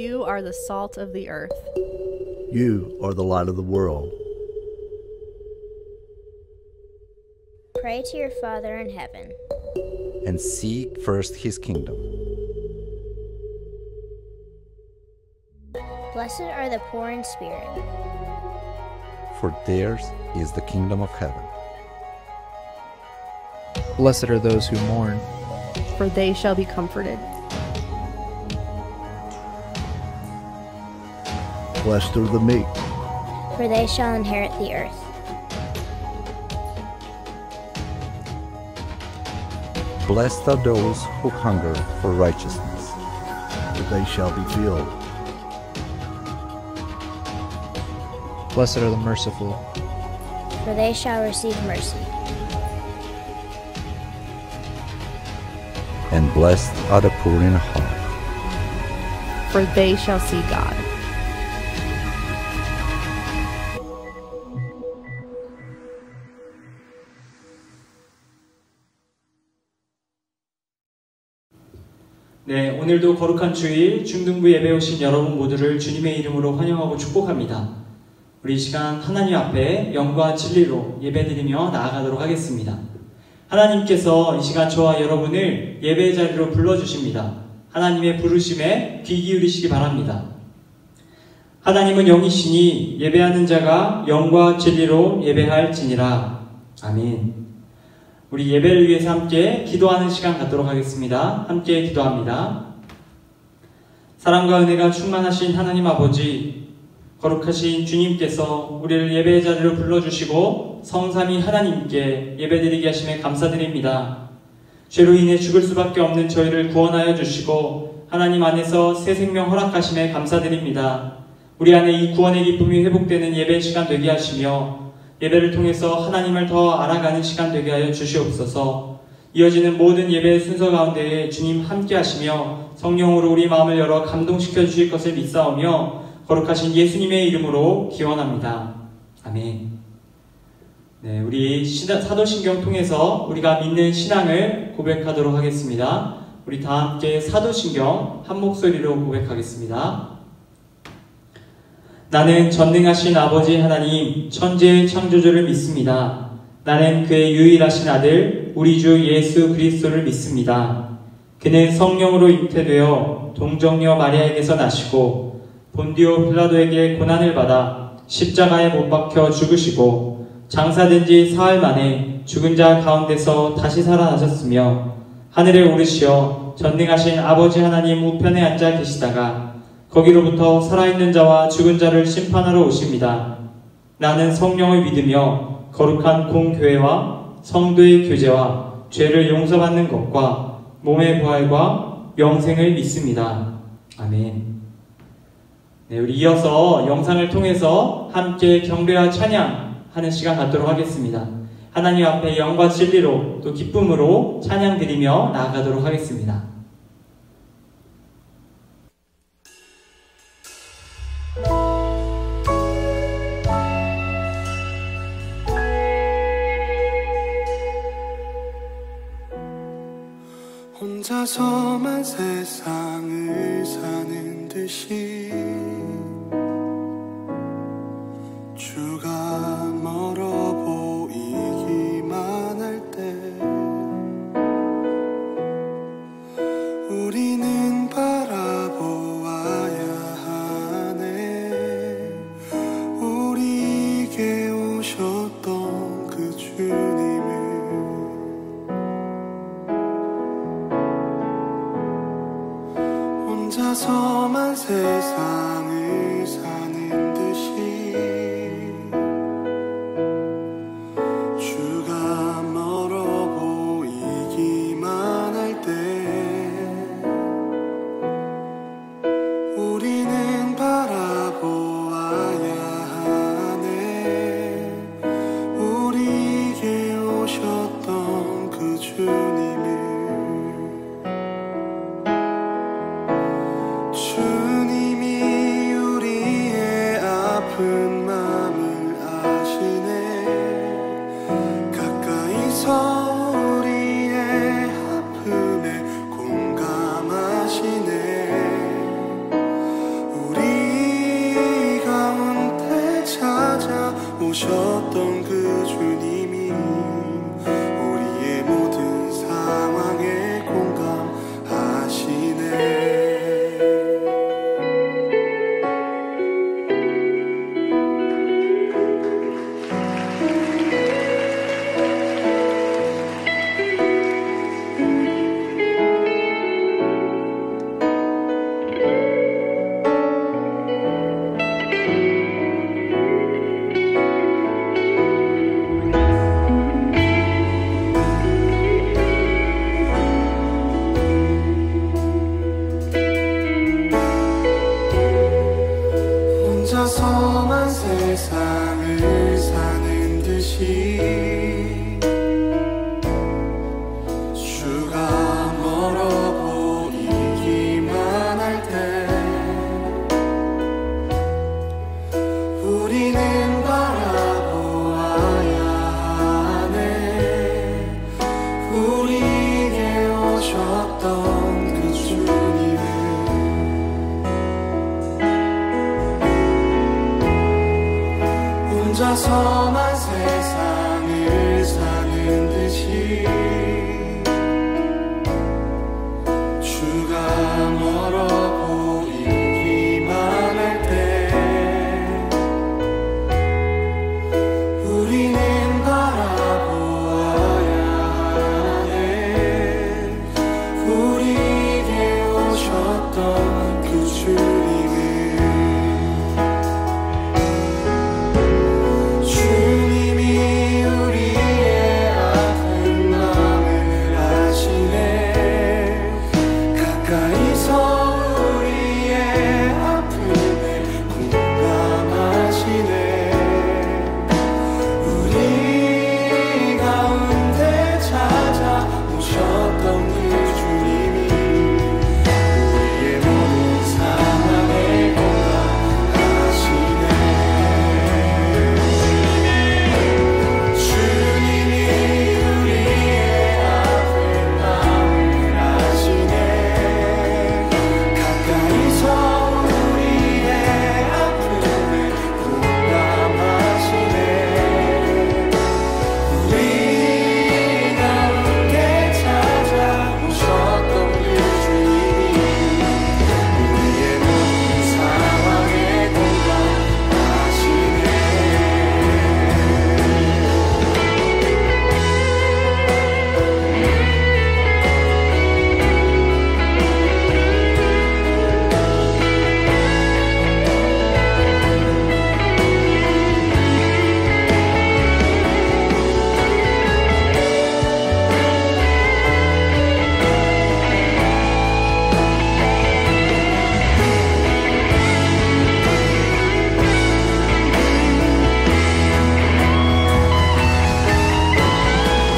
You are the salt of the earth. You are the light of the world. Pray to your Father in heaven. And seek first his kingdom. Blessed are the poor in spirit, For theirs is the kingdom of heaven. Blessed are those who mourn, For they shall be comforted. Blessed are the meek, for they shall inherit the earth. Blessed are those who hunger for righteousness, for they shall be filled. blessed are the merciful, For they shall receive mercy. and blessed are the poor in heart, For they shall see God. 네, 오늘도 거룩한 주일 중등부 예배 오신 여러분 모두를 주님의 이름으로 환영하고 축복합니다. 우리 이 시간 하나님 앞에 영과 진리로 예배드리며 나아가도록 하겠습니다. 하나님께서 이 시간 저와 여러분을 예배 자리로 불러주십니다. 하나님의 부르심에 귀 기울이시기 바랍니다. 하나님은 영이시니 예배하는 자가 영과 진리로 예배할지니라. 아멘. 우리 예배를 위해서 함께 기도하는 시간 갖도록 하겠습니다. 함께 기도합니다. 사랑과 은혜가 충만하신 하나님 아버지, 거룩하신 주님께서 우리를 예배의 자리로 불러주시고 성삼위 하나님께 예배드리게 하심에 감사드립니다. 죄로 인해 죽을 수밖에 없는 저희를 구원하여 주시고 하나님 안에서 새 생명 허락하심에 감사드립니다. 우리 안에 이 구원의 기쁨이 회복되는 예배 시간 되게 하시며 예배를 통해서 하나님을 더 알아가는 시간 되게 하여 주시옵소서. 이어지는 모든 예배의 순서 가운데에 주님 함께 하시며 성령으로 우리 마음을 열어 감동시켜 주실 것을 믿사오며 거룩하신 예수님의 이름으로 기원합니다. 아멘. 네, 우리 사도신경 통해서 우리가 믿는 신앙을 고백하도록 하겠습니다. 우리 다 함께 사도신경 한 목소리로 고백하겠습니다. 나는 전능하신 아버지 하나님 천지의 창조주를 믿습니다. 나는 그의 유일하신 아들 우리 주 예수 그리스도를 믿습니다. 그는 성령으로 잉태되어 동정녀 마리아에게서 나시고 본디오 빌라도에게 고난을 받아 십자가에 못 박혀 죽으시고 장사된 지 사흘 만에 죽은 자 가운데서 다시 살아나셨으며 하늘에 오르시어 전능하신 아버지 하나님 우편에 앉아 계시다가 거기로부터 살아있는 자와 죽은 자를 심판하러 오십니다. 나는 성령을 믿으며 거룩한 공교회와 성도의 교제와 죄를 용서받는 것과 몸의 부활과 영생을 믿습니다. 아멘. 네, 우리 이어서 영상을 통해서 함께 경배와 찬양하는 시간 갖도록 하겠습니다. 하나님 앞에 영과 진리로 또 기쁨으로 찬양 드리며 나아가도록 하겠습니다. 혼자서만 세상을 사는 듯이 주가 멀어 보이기만 할 때 우리는 바라보아야 하네. 우리에게 오셨던 그 주님을 혼자서만 세상을 사는 듯이 세상을 사는 듯이 주가 멀어 보이기만 할 때 우리는 바라보아야 하네. 우리에게 오셨던 그 주님을 혼자서만 세상을 사는 듯이 주가 멀어 보이기만 할 때 우리는 바라보아야 하네. 우리에게 오셨던 그 주님을 주님이 우리의 아픈 마음을 아시네. 가까이서 우리의 아픔을 공감하시네. 우리 가운데 찾아오셨던 그 주님이 우리의 모든 상황에 공감하시네. 주님이 우리의 아픈 마음을 아시네. 가까이서 우리의 아픔을 공감하시네. 우리 가운데 찾아오셨던 그 주님이 우리의 모든 상황에 공감하시네.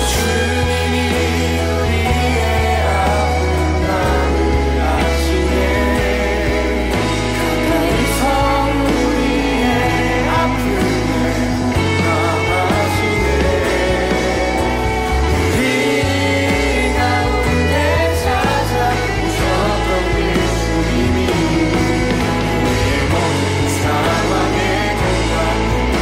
주님이 우리의 아픈 마음을 아시네. 가까이서 우리의 아픔을 공감하시네. 우리 가운데 찾아오셨던 그 주님이 우리의 모든 상황에 공감하시네.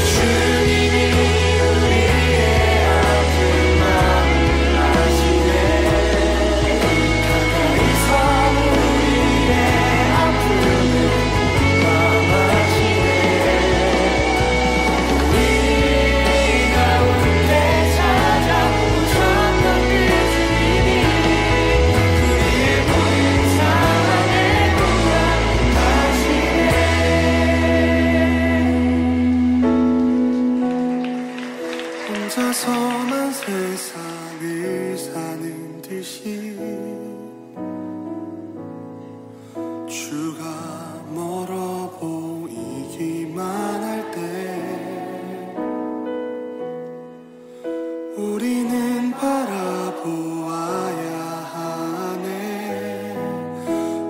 주님이 우리의 아픈 마음을 아시네. 가까이서 우리의 아픔을 공감하시네. 우리 가운데 찾아오셨던 그 주님이 우리의 모든 상황에 공감하시네. 혼자서만 세상을 사는 듯이 주가 멀어 보이기만 할 때 우리는 바라보아야 하네.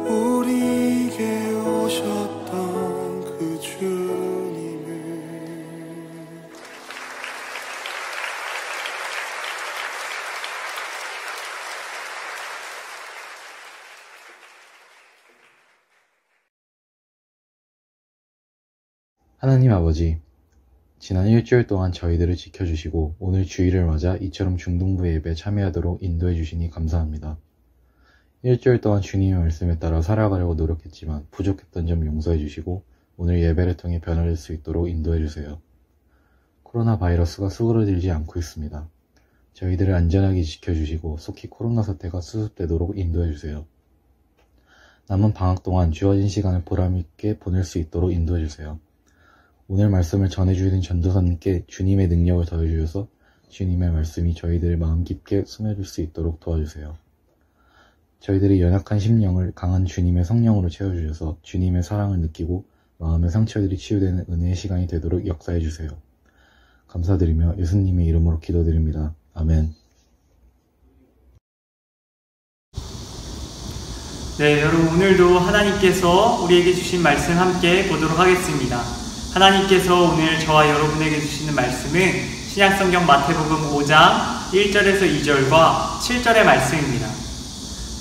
우리에게 오셨던 그 주님을. 하나님 아버지, 지난 일주일 동안 저희들을 지켜주시고 오늘 주일을 맞아 이처럼 중등부 예배에 참여하도록 인도해 주시니 감사합니다. 일주일 동안 주님의 말씀에 따라 살아가려고 노력했지만 부족했던 점 용서해 주시고 오늘 예배를 통해 변화될 수 있도록 인도해 주세요. 코로나 바이러스가 수그러들지 않고 있습니다. 저희들을 안전하게 지켜주시고 속히 코로나 사태가 수습되도록 인도해 주세요. 남은 방학 동안 주어진 시간을 보람있게 보낼 수 있도록 인도해 주세요. 오늘 말씀을 전해주시는 전도사님께 주님의 능력을 더해주셔서 주님의 말씀이 저희들의 마음 깊게 스며들 수 있도록 도와주세요. 저희들의 연약한 심령을 강한 주님의 성령으로 채워주셔서 주님의 사랑을 느끼고 마음의 상처들이 치유되는 은혜의 시간이 되도록 역사해 주세요. 감사드리며 예수님의 이름으로 기도드립니다. 아멘. 네, 여러분 오늘도 하나님께서 우리에게 주신 말씀 함께 보도록 하겠습니다. 하나님께서 오늘 저와 여러분에게 주시는 말씀은 신약성경 마태복음 5장 1절에서 2절과 7절의 말씀입니다.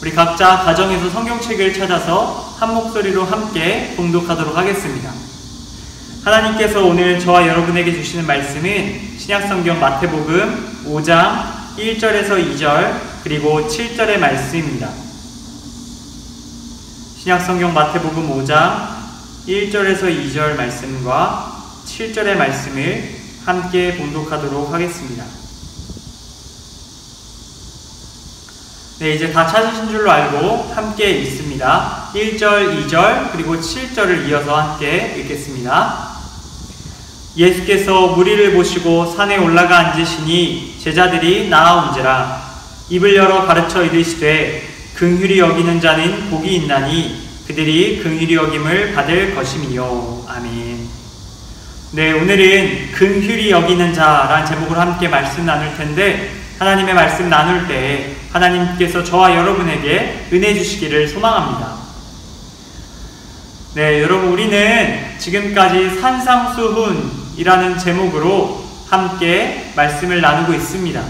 우리 각자 가정에서 성경책을 찾아서 한 목소리로 함께 봉독하도록 하겠습니다. 하나님께서 오늘 저와 여러분에게 주시는 말씀은 신약성경 마태복음 5장 1절에서 2절 그리고 7절의 말씀입니다. 신약성경 마태복음 5장 1절에서 2절 말씀과 7절의 말씀을 함께 봉독하도록 하겠습니다. 네, 이제 다 찾으신 줄로 알고 함께 읽습니다. 1절, 2절, 그리고 7절을 이어서 함께 읽겠습니다. 예수께서 무리를 보시고 산에 올라가 앉으시니 제자들이 나아온지라. 입을 열어 가르쳐 이르시되 긍휼히 여기는 자는 복이 있나니 그들이 긍휼히 여김을 받을 것임이요. 아멘. 네, 오늘은 긍휼히 여기는 자라는 제목으로 함께 말씀 나눌 텐데, 하나님의 말씀 나눌 때 하나님께서 저와 여러분에게 은혜 주시기를 소망합니다. 네, 여러분 우리는 지금까지 산상수훈이라는 제목으로 함께 말씀을 나누고 있습니다.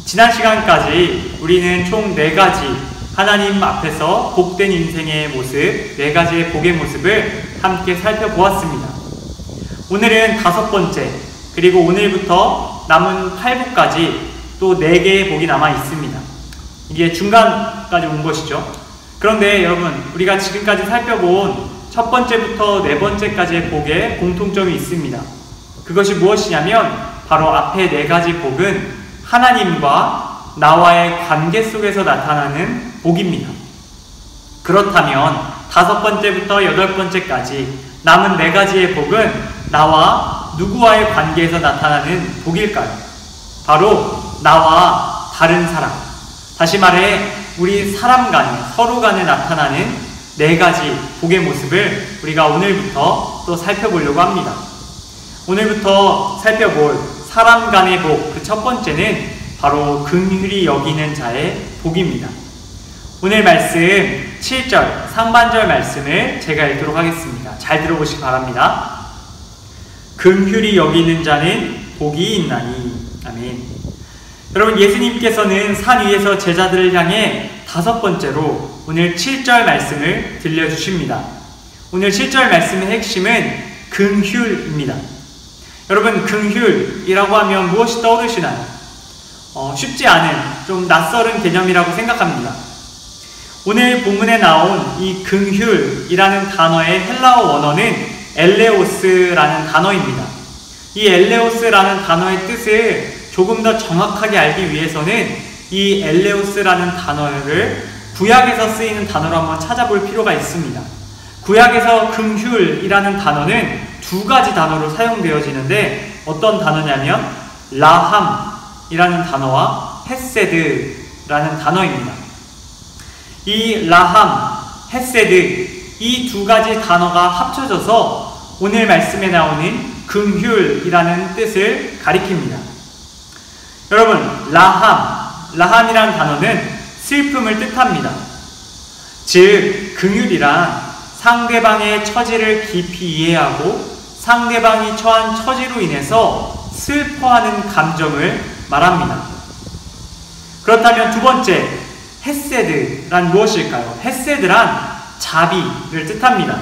지난 시간까지 우리는 총 4가지 하나님 앞에서 복된 인생의 모습, 4가지의 복의 모습을 함께 살펴보았습니다. 오늘은 5번째, 그리고 오늘부터 남은 8부까지 또 4개의 복이 남아 있습니다. 이게 중간까지 온 것이죠. 그런데 여러분, 우리가 지금까지 살펴본 첫 번째부터 4번째까지의 복에 공통점이 있습니다. 그것이 무엇이냐면 바로 앞에 4가지 복은 하나님과 나와의 관계 속에서 나타나는 복입니다. 그렇다면 5번째부터 8번째까지 남은 4가지의 복은 나와 누구와의 관계에서 나타나는 복일까요? 바로 나와 다른 사람, 다시 말해 우리 사람 간에, 서로 간에 나타나는 4가지 복의 모습을 우리가 오늘부터 또 살펴보려고 합니다. 오늘부터 살펴볼 사람 간의 복, 그 첫 번째는 바로 긍휼히 여기는 자의 복입니다. 오늘 말씀 7절 상반절 말씀을 제가 읽도록 하겠습니다. 잘 들어보시기 바랍니다. 긍휼히 여기는 자는 복이 있나니. 아멘. 여러분, 예수님께서는 산 위에서 제자들을 향해 5번째로 오늘 7절 말씀을 들려주십니다. 오늘 7절 말씀의 핵심은 긍휼입니다. 여러분, 긍휼이라고 하면 무엇이 떠오르시나요? 쉽지 않은, 좀 낯설은 개념이라고 생각합니다. 오늘 본문에 나온 이 긍휼이라는 단어의 헬라어 원어는 엘레오스라는 단어입니다. 이 엘레오스라는 단어의 뜻을 조금 더 정확하게 알기 위해서는 이 엘레오스라는 단어를 구약에서 쓰이는 단어로 한번 찾아볼 필요가 있습니다. 구약에서 긍휼이라는 단어는 2가지 단어로 사용되어지는데 어떤 단어냐면 라함이라는 단어와 헤세드라는 단어입니다. 이 라함, 헤세드, 이 2가지 단어가 합쳐져서 오늘 말씀에 나오는 긍휼이라는 뜻을 가리킵니다. 여러분, 라함이라는 단어는 슬픔을 뜻합니다. 즉, 긍휼이란 상대방의 처지를 깊이 이해하고 상대방이 처한 처지로 인해서 슬퍼하는 감정을 말합니다. 그렇다면 2번째, 헤세드란 무엇일까요? 헤세드란 자비를 뜻합니다.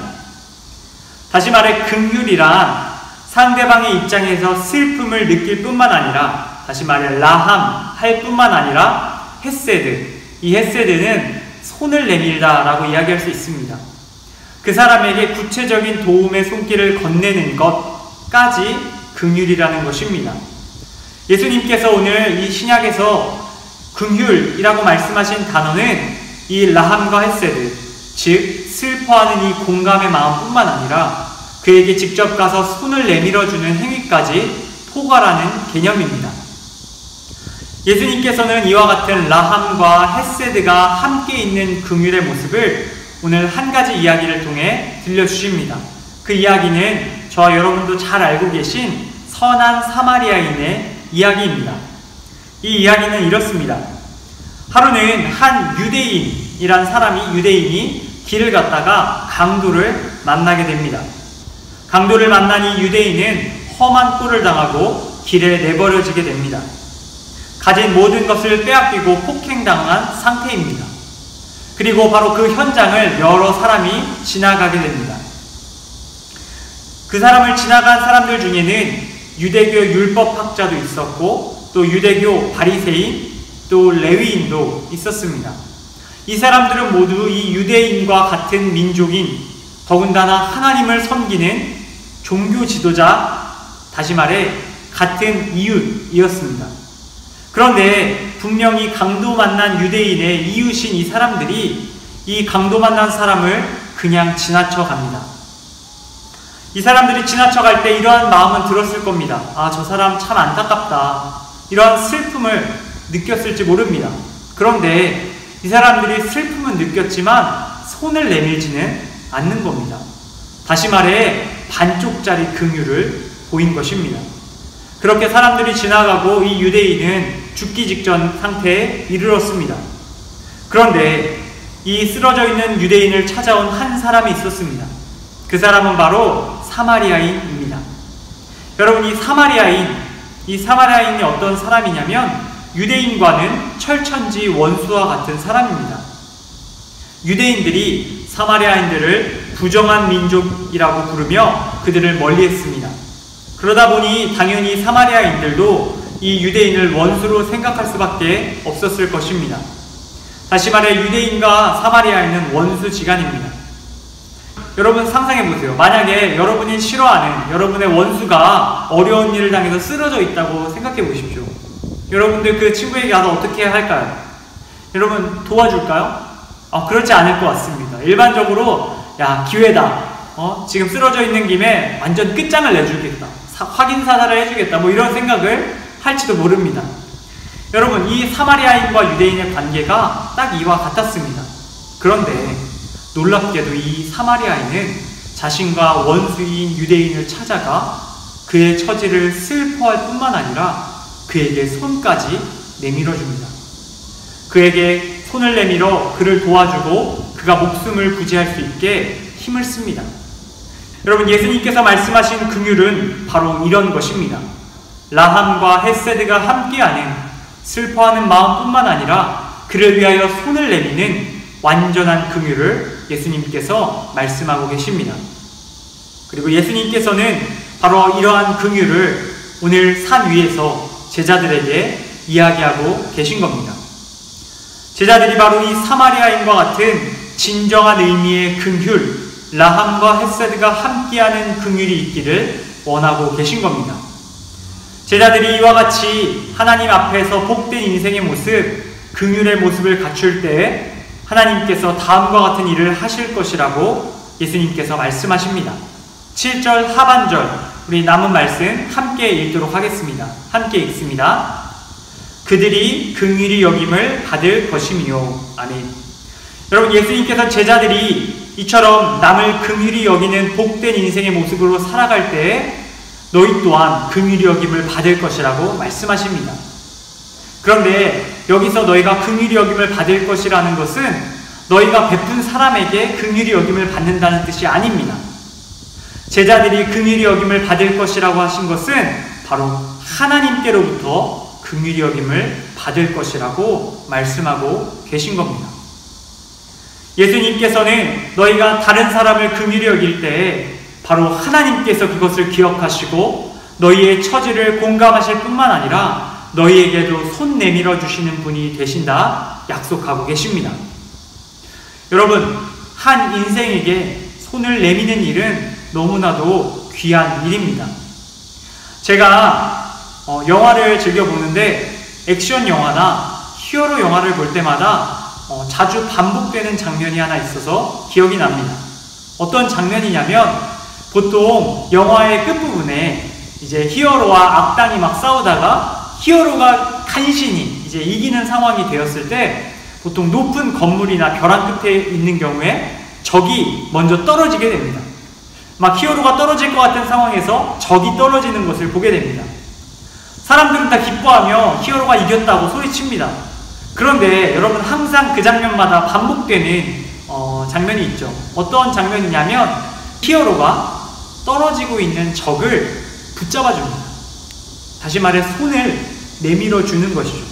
다시 말해 긍휼이란 상대방의 입장에서 슬픔을 느낄 뿐만 아니라, 다시 말해 라함 할 뿐만 아니라 헤세드, 이 헤세드는 손을 내밀다 라고 이야기할 수 있습니다. 그 사람에게 구체적인 도움의 손길을 건네는 것까지 긍휼이라는 것입니다. 예수님께서 오늘 이 신약에서 긍휼이라고 말씀하신 단어는 이 라함과 헤세드, 즉 슬퍼하는 이 공감의 마음뿐만 아니라 그에게 직접 가서 손을 내밀어주는 행위까지 포괄하는 개념입니다. 예수님께서는 이와 같은 라함과 헤세드가 함께 있는 긍휼의 모습을 오늘 한 가지 이야기를 통해 들려주십니다. 그 이야기는 저와 여러분도 잘 알고 계신 선한 사마리아인의 이야기입니다. 이 이야기는 이렇습니다. 하루는 한 유대인이 길을 갔다가 강도를 만나게 됩니다. 강도를 만난 이 유대인은 험한 꼴을 당하고 길에 내버려지게 됩니다. 가진 모든 것을 빼앗기고 폭행당한 상태입니다. 그리고 바로 그 현장을 여러 사람이 지나가게 됩니다. 그 사람을 지나간 사람들 중에는 유대교 율법학자도 있었고 또 유대교 바리새인 또 레위인도 있었습니다. 이 사람들은 모두 이 유대인과 같은 민족인, 더군다나 하나님을 섬기는 종교 지도자, 다시 말해 같은 이웃이었습니다. 그런데 분명히 강도 만난 유대인의 이웃인 이 사람들이 이 강도 만난 사람을 그냥 지나쳐 갑니다. 이 사람들이 지나쳐갈 때 이러한 마음은 들었을 겁니다. 아, 저 사람 참 안타깝다. 이러한 슬픔을 느꼈을지 모릅니다. 그런데 이 사람들이 슬픔은 느꼈지만 손을 내밀지는 않는 겁니다. 다시 말해 반쪽짜리 긍휼을 보인 것입니다. 그렇게 사람들이 지나가고 이 유대인은 죽기 직전 상태에 이르렀습니다. 그런데 이 쓰러져 있는 유대인을 찾아온 한 사람이 있었습니다. 그 사람은 바로 사마리아인입니다. 여러분, 이 사마리아인이 어떤 사람이냐면 유대인과는 철천지 원수와 같은 사람입니다. 유대인들이 사마리아인들을 부정한 민족이라고 부르며 그들을 멀리했습니다. 그러다 보니 당연히 사마리아인들도 이 유대인을 원수로 생각할 수밖에 없었을 것입니다. 다시 말해 유대인과 사마리아인은 원수지간입니다. 여러분 상상해보세요. 만약에 여러분이 싫어하는 여러분의 원수가 어려운 일을 당해서 쓰러져 있다고 생각해보십시오. 여러분들 그 친구에게 가서 어떻게 할까요? 여러분 도와줄까요? 그렇지 않을 것 같습니다. 일반적으로 야, 기회다. 지금 쓰러져 있는 김에 완전 끝장을 내주겠다. 확인 사살을 해주겠다. 뭐 이런 생각을 할지도 모릅니다. 여러분, 이 사마리아인과 유대인의 관계가 딱 이와 같았습니다. 그런데 놀랍게도 이 사마리아인은 자신과 원수인 유대인을 찾아가 그의 처지를 슬퍼할 뿐만 아니라 그에게 손까지 내밀어줍니다. 그에게 손을 내밀어 그를 도와주고 그가 목숨을 부지할 수 있게 힘을 씁니다. 여러분, 예수님께서 말씀하신 긍휼은 바로 이런 것입니다. 라함과 헤세드가 함께하는 슬퍼하는 마음뿐만 아니라 그를 위하여 손을 내미는 완전한 긍휼을 예수님께서 말씀하고 계십니다. 그리고 예수님께서는 바로 이러한 긍휼을 오늘 산 위에서 제자들에게 이야기하고 계신 겁니다. 제자들이 바로 이 사마리아인과 같은 진정한 의미의 긍휼, 라함과 헤세드가 함께하는 긍휼이 있기를 원하고 계신 겁니다. 제자들이 이와 같이 하나님 앞에서 복된 인생의 모습, 긍휼의 모습을 갖출 때 하나님께서 다음과 같은 일을 하실 것이라고 예수님께서 말씀하십니다. 7절 하반절 우리 남은 말씀 함께 읽도록 하겠습니다. 함께 읽습니다. 그들이 긍휼히 여김을 받을 것이며. 아멘. 여러분, 예수님께서 제자들이 이처럼 남을 긍휼히 여기는 복된 인생의 모습으로 살아갈 때 너희 또한 긍휼히 여김을 받을 것이라고 말씀하십니다. 그런데 여기서 너희가 긍휼히 여김을 받을 것이라는 것은 너희가 베푼 사람에게 긍휼히 여김을 받는다는 뜻이 아닙니다. 제자들이 긍휼히 여김을 받을 것이라고 하신 것은 바로 하나님께로부터 긍휼히 여김을 받을 것이라고 말씀하고 계신 겁니다. 예수님께서는 너희가 다른 사람을 긍휼히 여길 때 바로 하나님께서 그것을 기억하시고 너희의 처지를 공감하실 뿐만 아니라 너희에게도 손 내밀어 주시는 분이 되신다 약속하고 계십니다. 여러분, 한 인생에게 손을 내미는 일은 너무나도 귀한 일입니다. 제가 영화를 즐겨보는데 액션 영화나 히어로 영화를 볼 때마다 자주 반복되는 장면이 하나 있어서 기억이 납니다. 어떤 장면이냐면 보통 영화의 끝부분에 이제 히어로와 악당이 막 싸우다가 히어로가 간신히 이제 이기는 상황이 되었을 때 보통 높은 건물이나 벼랑 끝에 있는 경우에 적이 먼저 떨어지게 됩니다. 막 히어로가 떨어질 것 같은 상황에서 적이 떨어지는 것을 보게 됩니다. 사람들은 다 기뻐하며 히어로가 이겼다고 소리칩니다. 그런데 여러분 항상 그 장면마다 반복되는 장면이 있죠. 어떤 장면이냐면 히어로가 떨어지고 있는 적을 붙잡아줍니다. 다시 말해 손을 내밀어 주는 것이죠.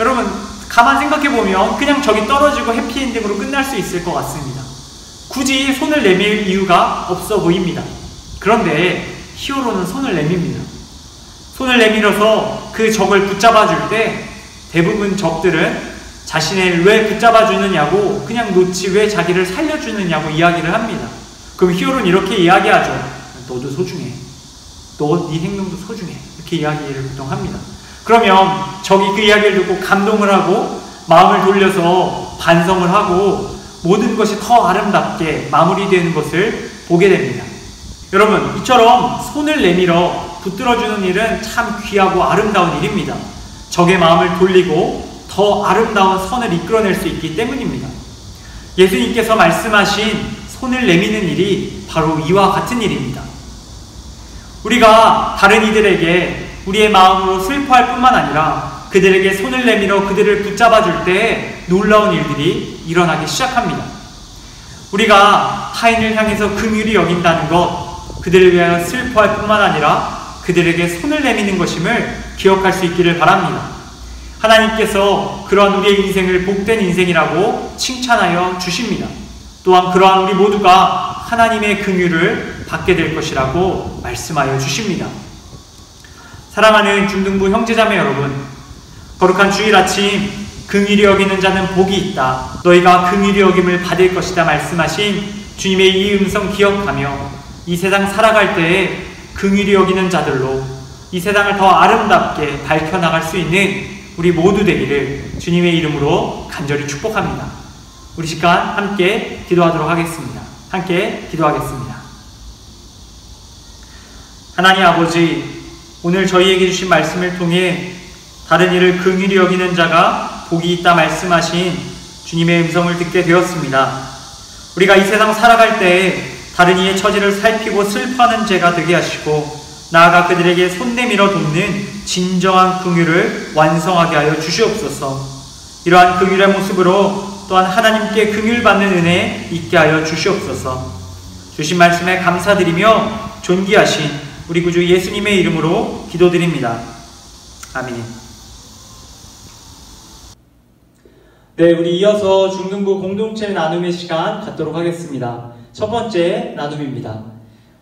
여러분 가만 생각해보면 그냥 적이 떨어지고 해피엔딩으로 끝날 수 있을 것 같습니다. 굳이 손을 내밀 이유가 없어 보입니다. 그런데 히어로는 손을 내밉니다. 손을 내밀어서 그 적을 붙잡아줄 때 대부분 적들은 자신을 왜 붙잡아주느냐고 그냥 놓지 왜 자기를 살려주느냐고 이야기를 합니다. 그럼 히어로는 이렇게 이야기하죠. 너도 소중해. 너 네 생명도 소중해. 이렇게 이야기를 보통 합니다. 그러면 적이 그 이야기를 듣고 감동을 하고 마음을 돌려서 반성을 하고 모든 것이 더 아름답게 마무리되는 것을 보게 됩니다. 여러분 이처럼 손을 내밀어 붙들어주는 일은 참 귀하고 아름다운 일입니다. 적의 마음을 돌리고 더 아름다운 선을 이끌어낼 수 있기 때문입니다. 예수님께서 말씀하신 손을 내미는 일이 바로 이와 같은 일입니다. 우리가 다른 이들에게 우리의 마음으로 슬퍼할 뿐만 아니라 그들에게 손을 내밀어 그들을 붙잡아줄 때 놀라운 일들이 일어나기 시작합니다. 우리가 타인을 향해서 긍휼히 여긴다는 것, 그들을 위하여 슬퍼할 뿐만 아니라 그들에게 손을 내미는 것임을 기억할 수 있기를 바랍니다. 하나님께서 그러한 우리의 인생을 복된 인생이라고 칭찬하여 주십니다. 또한 그러한 우리 모두가 하나님의 긍휼을 받게 될 것이라고 말씀하여 주십니다. 사랑하는 중등부 형제자매 여러분, 거룩한 주일 아침 긍휼히 여기는 자는 복이 있다. 너희가 긍휼히 여김을 받을 것이다 말씀하신 주님의 이 음성 기억하며 이 세상 살아갈 때에 긍휼히 여기는 자들로 이 세상을 더 아름답게 밝혀나갈 수 있는 우리 모두 되기를 주님의 이름으로 간절히 축복합니다. 우리 시간 함께 기도하도록 하겠습니다. 함께 기도하겠습니다. 하나님 아버지, 오늘 저희에게 주신 말씀을 통해 다른 이를 긍휼히 여기는 자가 복이 있다 말씀하신 주님의 음성을 듣게 되었습니다. 우리가 이 세상 살아갈 때 다른 이의 처지를 살피고 슬퍼하는 죄가 되게 하시고 나아가 그들에게 손 내밀어 돕는 진정한 긍휼을 완성하게 하여 주시옵소서. 이러한 긍휼의 모습으로 또한 하나님께 긍휼 받는 은혜 있게 하여 주시옵소서. 주신 말씀에 감사드리며 존귀하신 우리 구주 예수님의 이름으로 기도드립니다. 아멘. 네, 우리 이어서 중등부 공동체 나눔의 시간 갖도록 하겠습니다. 첫 번째 나눔입니다.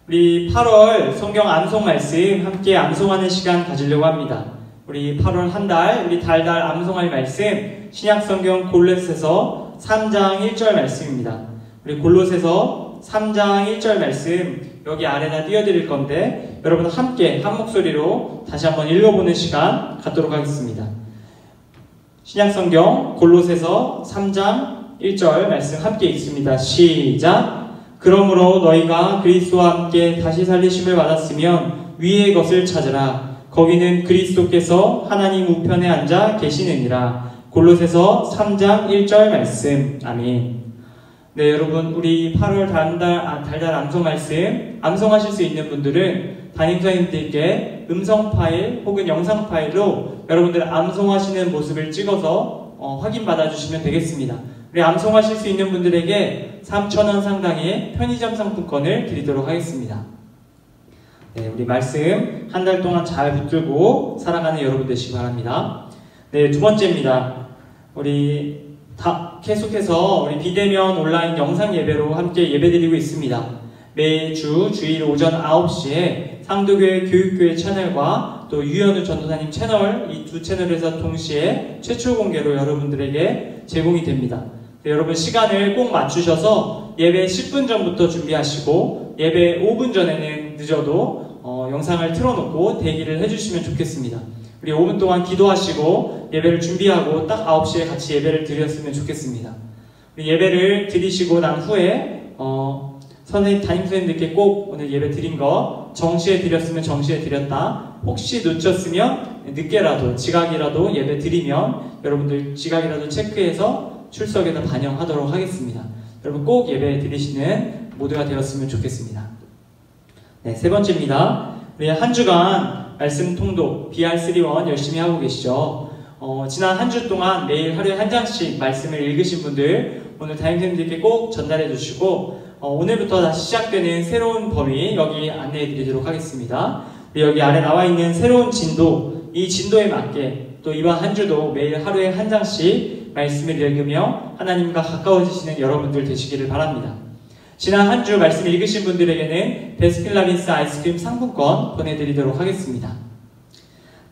우리 8월 성경 암송 말씀 함께 암송하는 시간 가지려고 합니다. 우리 8월 한 달, 우리 달달 암송할 말씀 신약성경 골로새서 3장 1절 말씀입니다. 우리 골로새서 3장 1절 말씀 여기 아래다 띄워드릴 건데 여러분 함께 한 목소리로 다시 한번 읽어보는 시간 갖도록 하겠습니다. 신약성경 골로새서 3장 1절 말씀 함께 읽습니다. 시작! 그러므로 너희가 그리스도와 함께 다시 살리심을 받았으면 위의 것을 찾으라. 거기는 그리스도께서 하나님 우편에 앉아 계시느니라. 골로새서 3장 1절 말씀. 아멘. 네, 여러분 우리 8월 달달 암송 말씀 암송하실 수 있는 분들은 담임선생님들께 음성 파일 혹은 영상 파일로 여러분들 암송하시는 모습을 찍어서 확인받아 주시면 되겠습니다. 우리 암송하실 수 있는 분들에게 3,000원 상당의 편의점 상품권을 드리도록 하겠습니다. 네, 우리 말씀 한 달 동안 잘 붙들고 살아가는 여러분 되시기 바랍니다. 네, 두 번째입니다. 우리 계속해서 우리 비대면 온라인 영상 예배로 함께 예배드리고 있습니다. 매주 주일 오전 9시에 상도교회 교육교회 채널과 또 유현우 전도사님 채널 이 두 채널에서 동시에 최초 공개로 여러분들에게 제공이 됩니다. 네, 여러분 시간을 꼭 맞추셔서 예배 10분 전부터 준비하시고 예배 5분 전에는 늦어도 영상을 틀어놓고 대기를 해주시면 좋겠습니다. 우리 5분 동안 기도하시고 예배를 준비하고 딱 9시에 같이 예배를 드렸으면 좋겠습니다. 우리 예배를 드리시고 난 후에 담임선생님들께 꼭 오늘 예배 드린 거 정시에 드렸으면 정시에 드렸다. 혹시 놓쳤으면 늦게라도 지각이라도 예배 드리면 여러분들 지각이라도 체크해서 출석에다 반영하도록 하겠습니다. 여러분 꼭 예배 드리시는 모두가 되었으면 좋겠습니다. 네, 세 번째입니다. 우리 한 주간 말씀 통독 BR3원 열심히 하고 계시죠? 지난 한 주 동안 매일 하루에 한 장씩 말씀을 읽으신 분들 오늘 담임선생님들께 꼭 전달해 주시고 오늘부터 다시 시작되는 새로운 범위 여기 안내해 드리도록 하겠습니다. 여기 아래 나와 있는 새로운 진도, 이 진도에 맞게 또 이번 한 주도 매일 하루에 한 장씩 말씀을 읽으며 하나님과 가까워지시는 여러분들 되시기를 바랍니다. 지난 한 주 말씀 읽으신 분들에게는 베스킨라빈스 아이스크림 상품권 보내드리도록 하겠습니다.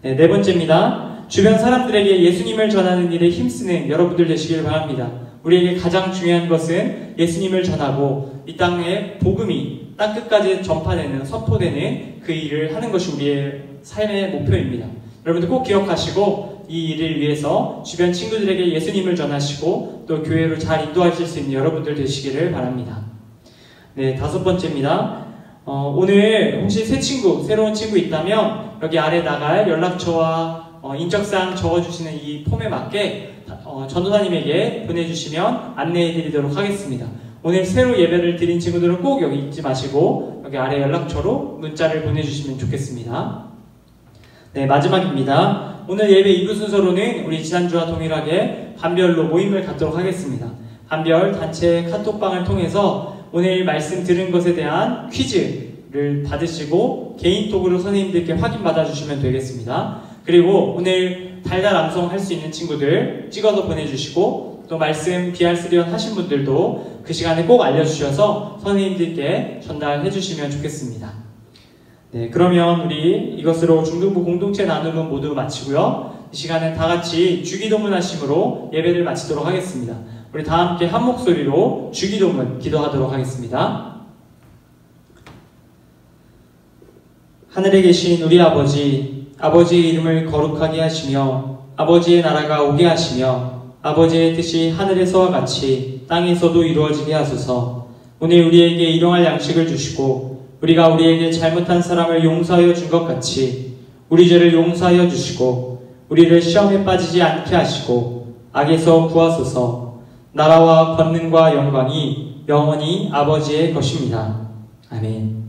네, 네 번째입니다. 주변 사람들에게 예수님을 전하는 일에 힘쓰는 여러분들 되시기를 바랍니다. 우리에게 가장 중요한 것은 예수님을 전하고 이 땅에 복음이 땅 끝까지 전파되는, 선포되는 그 일을 하는 것이 우리의 삶의 목표입니다. 여러분들 꼭 기억하시고 이 일을 위해서 주변 친구들에게 예수님을 전하시고 또 교회로 잘 인도하실 수 있는 여러분들 되시기를 바랍니다. 네, 다섯 번째입니다. 오늘 혹시 새로운 친구 있다면 여기 아래 나갈 연락처와 인적사항 적어주시는 이 폼에 맞게 전도사님에게 보내주시면 안내해드리도록 하겠습니다. 오늘 새로 예배를 드린 친구들은 꼭 여기 잊지 마시고 여기 아래 연락처로 문자를 보내주시면 좋겠습니다. 네, 마지막입니다. 오늘 예배 2부 순서로는 우리 지난주와 동일하게 반별로 모임을 갖도록 하겠습니다. 반별 단체 카톡방을 통해서 오늘 말씀 들은 것에 대한 퀴즈를 받으시고 개인톡으로 선생님들께 확인받아 주시면 되겠습니다. 그리고 오늘 달달 암송 할 수 있는 친구들 찍어서 보내주시고 또 말씀 BR3원 하신 분들도 그 시간에 꼭 알려주셔서 선생님들께 전달해 주시면 좋겠습니다. 네, 그러면 우리 이것으로 중등부 공동체 나눔은 모두 마치고요. 이 시간은 다 같이 주기도문 하심으로 예배를 마치도록 하겠습니다. 우리 다 함께 한 목소리로 주기도문 기도하도록 하겠습니다. 하늘에 계신 우리 아버지, 아버지의 이름을 거룩하게 하시며 아버지의 나라가 오게 하시며 아버지의 뜻이 하늘에서와 같이 땅에서도 이루어지게 하소서. 오늘 우리에게 일용할 양식을 주시고 우리가 우리에게 잘못한 사람을 용서하여 준 것 같이 우리 죄를 용서하여 주시고 우리를 시험에 빠지지 않게 하시고 악에서 구하소서. 나라와 권능과 영광이 영원히 아버지의 것입니다. 아멘.